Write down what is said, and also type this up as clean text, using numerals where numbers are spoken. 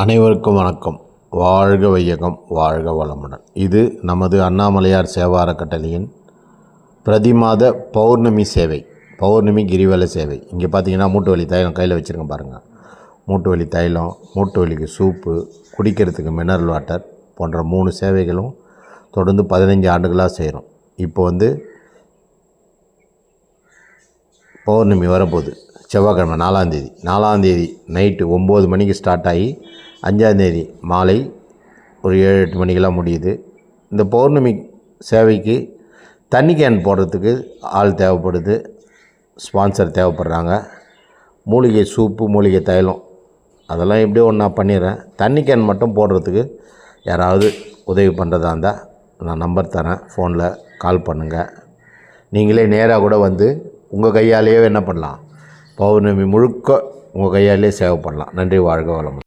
அனைவருக்கும் வணக்கம். வாழ்க வையகம், வாழ்க வளமுடன். இது நமது அண்ணாமலையார் சேவா அறக்கட்டளையின் பிரதிமாத பௌர்ணமி சேவை, பௌர்ணமி கிரிவல சேவை. இங்கே பார்த்தீங்கன்னா மூட்டு வலி தைலம் கையில் வச்சுருங்க பாருங்கள். மூட்டு வலி தைலம், மூட்டு வலிக்கு சூப்பு, குடிக்கிறதுக்கு மினரல் வாட்டர் போன்ற 3 சேவைகளும் தொடர்ந்து 15 ஆண்டுகளாக செய்கிறோம். இப்போ பௌர்ணமி வரப்போகுது. செவ்வாய்க்கிழமை 4ஆம் தேதி நைட்டு 9 மணிக்கு ஸ்டார்ட் ஆகி 5ஆம் தேதி மாலை ஒரு 7-8 மணிக்கெல்லாம் முடியுது. இந்த பௌர்ணமி சேவைக்கு தண்ணி கேன் போடுறதுக்கு ஆள் தேவைப்படுது, ஸ்பான்சர் தேவைப்படுறாங்க. மூலிகை சூப்பு, மூலிகை தைலம் அதெல்லாம் எப்படியோ ஒன்றா பண்ணிடுறேன். தண்ணி கேன் மட்டும் போடுறதுக்கு யாராவது உதவி பண்ணுறதா இருந்தால் நான் நம்பர் தரேன், ஃபோனில் கால் பண்ணுங்கள். நீங்களே நேராக கூட வந்து உங்கள் கையாலேயே என்ன பண்ணலாம், பௌர்ணமி முழுக்க உங்கள் கையாலே சேவை பண்ணலாம். நன்றி, வாழ்க வளமுடன்.